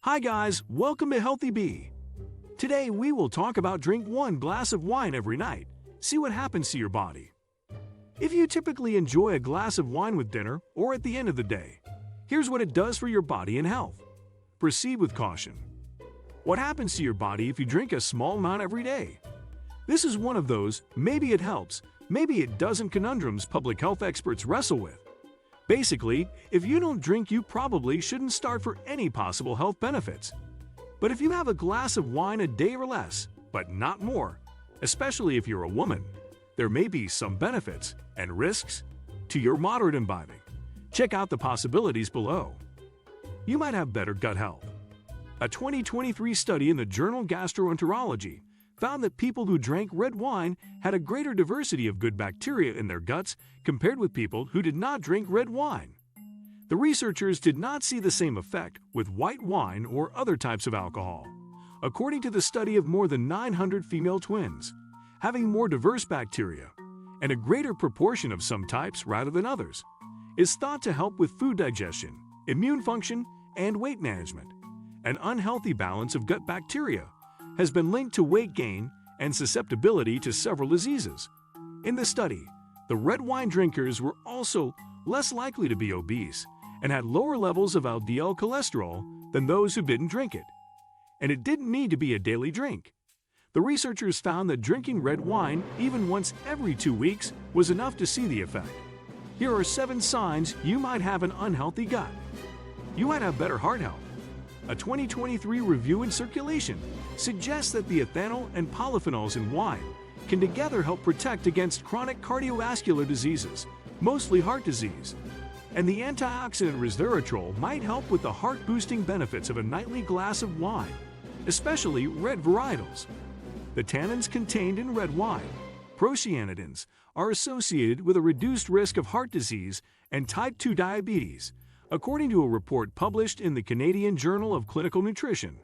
Hi guys, welcome to Healthy Bee. Today we will talk about drink one glass of wine every night. See what happens to your body. If you typically enjoy a glass of wine with dinner or at the end of the day, here's what it does for your body and health. Proceed with caution. What happens to your body if you drink a small amount every day? This is one of those maybe it helps, maybe it doesn't conundrums public health experts wrestle with. Basically, if you don't drink, you probably shouldn't start for any possible health benefits. But if you have a glass of wine a day or less, but not more, especially if you're a woman, there may be some benefits and risks to your moderate imbibing. Check out the possibilities below. You might have better gut health. A 2023 study in the journal Gastroenterology found that people who drank red wine had a greater diversity of good bacteria in their guts compared with people who did not drink red wine. The researchers did not see the same effect with white wine or other types of alcohol. According to the study of more than 900 female twins, having more diverse bacteria and a greater proportion of some types rather than others is thought to help with food digestion, immune function, and weight management. An unhealthy balance of gut bacteria has been linked to weight gain and susceptibility to several diseases. In the study, the red wine drinkers were also less likely to be obese and had lower levels of LDL cholesterol than those who didn't drink it. And it didn't need to be a daily drink. The researchers found that drinking red wine even once every 2 weeks was enough to see the effect. Here are 7 signs you might have an unhealthy gut. You might have better heart health. A 2023 review in Circulation suggests that the ethanol and polyphenols in wine can together help protect against chronic cardiovascular diseases, mostly heart disease. And the antioxidant resveratrol might help with the heart-boosting benefits of a nightly glass of wine, especially red varietals. The tannins contained in red wine, procyanidins, are associated with a reduced risk of heart disease and type 2 diabetes, according to a report published in the Canadian Journal of Clinical Nutrition.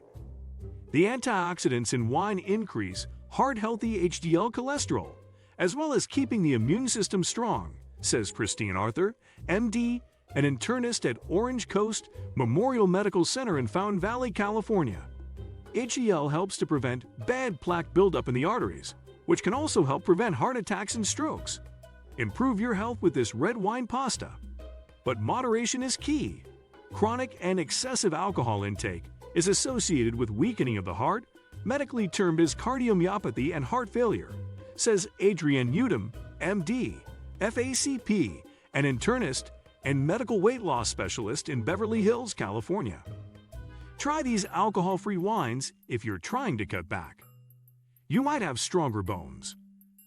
The antioxidants in wine increase heart-healthy HDL cholesterol, as well as keeping the immune system strong, says Christine Arthur, MD, an internist at Orange Coast Memorial Medical Center in Fountain Valley, California. HDL helps to prevent bad plaque buildup in the arteries, which can also help prevent heart attacks and strokes. Improve your health with this red wine pasta. But moderation is key. Chronic and excessive alcohol intake is associated with weakening of the heart, medically termed as cardiomyopathy and heart failure, says Adrienne Udom, MD, FACP, an internist and medical weight loss specialist in Beverly Hills, California. Try these alcohol-free wines if you're trying to cut back. You might have stronger bones.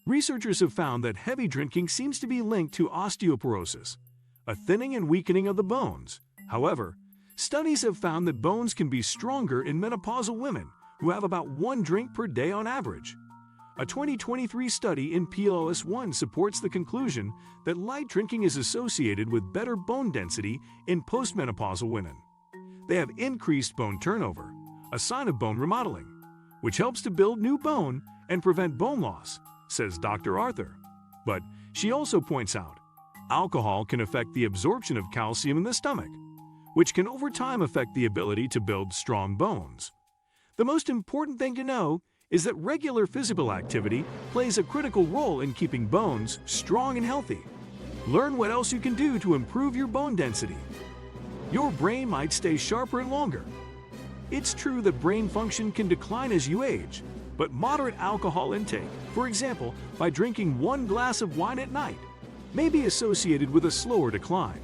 Researchers have found that heavy drinking seems to be linked to osteoporosis, a thinning and weakening of the bones. However, studies have found that bones can be stronger in menopausal women who have about 1 drink per day on average. A 2023 study in PLOS ONE supports the conclusion that light drinking is associated with better bone density in postmenopausal women. They have increased bone turnover, a sign of bone remodeling, which helps to build new bone and prevent bone loss, says Dr. Arthur. But she also points out, alcohol can affect the absorption of calcium in the stomach, which can over time affect the ability to build strong bones. The most important thing to know is that regular physical activity plays a critical role in keeping bones strong and healthy. Learn what else you can do to improve your bone density. Your brain might stay sharper and longer. It's true that brain function can decline as you age, but moderate alcohol intake, for example, by drinking 1 glass of wine at night, may be associated with a slower decline.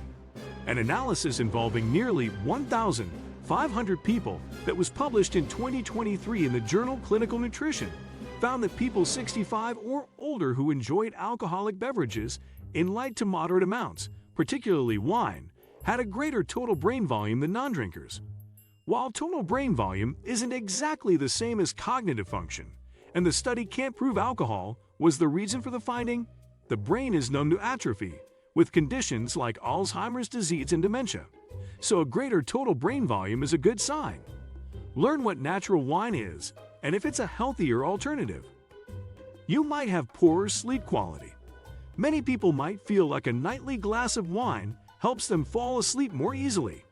An analysis involving nearly 1,500 people that was published in 2023 in the journal Clinical Nutrition found that people 65 or older who enjoyed alcoholic beverages in light to moderate amounts, particularly wine, had a greater total brain volume than non-drinkers. While total brain volume isn't exactly the same as cognitive function, and the study can't prove alcohol was the reason for the finding, the brain is known to atrophy, with conditions like Alzheimer's disease and dementia. So a greater total brain volume is a good sign. Learn what natural wine is, and if it's a healthier alternative. You might have poorer sleep quality. Many people might feel like a nightly glass of wine helps them fall asleep more easily.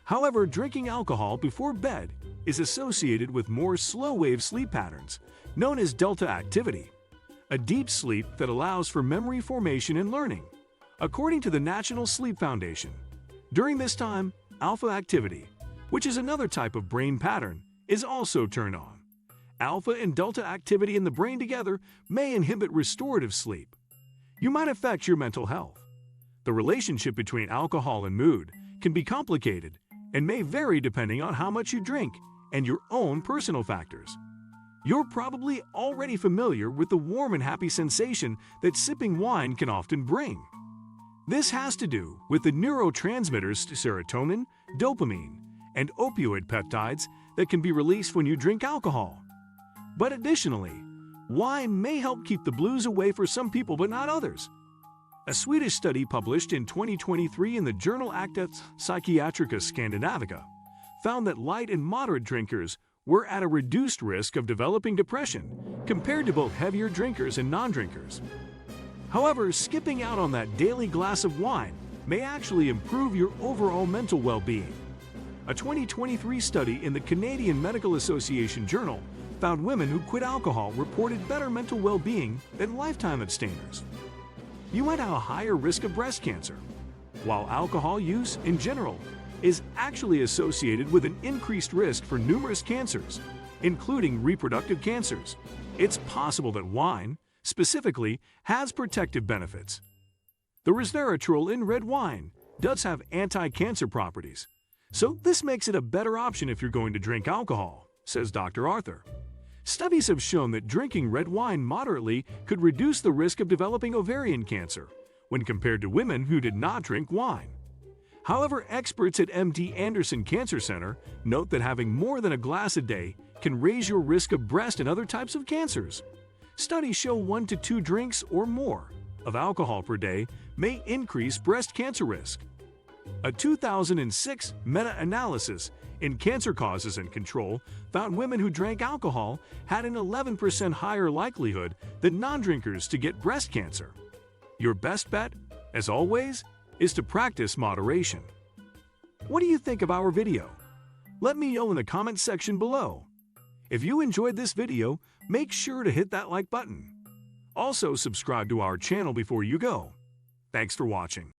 However, drinking alcohol before bed is associated with more slow-wave sleep patterns, known as delta activity, a deep sleep that allows for memory formation and learning. According to the National Sleep Foundation, during this time, alpha activity, which is another type of brain pattern, is also turned on. Alpha and delta activity in the brain together may inhibit restorative sleep. You might affect your mental health. The relationship between alcohol and mood can be complicated and may vary depending on how much you drink and your own personal factors. You're probably already familiar with the warm and happy sensation that sipping wine can often bring. This has to do with the neurotransmitters serotonin, dopamine, and opioid peptides that can be released when you drink alcohol. But additionally, wine may help keep the blues away for some people but not others. A Swedish study published in 2023 in the journal Acta Psychiatrica Scandinavica found that light and moderate drinkers were at a reduced risk of developing depression compared to both heavier drinkers and non-drinkers. However, skipping out on that daily glass of wine may actually improve your overall mental well-being. A 2023 study in the Canadian Medical Association Journal found women who quit alcohol reported better mental well-being than lifetime abstainers. You might have a higher risk of breast cancer, while alcohol use in general is actually associated with an increased risk for numerous cancers, including reproductive cancers. It's possible that wine, specifically, has protective benefits. The resveratrol in red wine does have anti-cancer properties, so this makes it a better option if you're going to drink alcohol, says Dr. Arthur. Studies have shown that drinking red wine moderately could reduce the risk of developing ovarian cancer when compared to women who did not drink wine. However, experts at MD Anderson Cancer Center note that having more than a glass a day can raise your risk of breast and other types of cancers. Studies show 1 to 2 drinks or more of alcohol per day may increase breast cancer risk. A 2006 meta-analysis in Cancer Causes and Control found women who drank alcohol had an 11% higher likelihood than non-drinkers to get breast cancer. Your best bet, as always, is to practice moderation. What do you think of our video? Let me know in the comment section below. If you enjoyed this video, make sure to hit that like button. Also, subscribe to our channel before you go. Thanks for watching.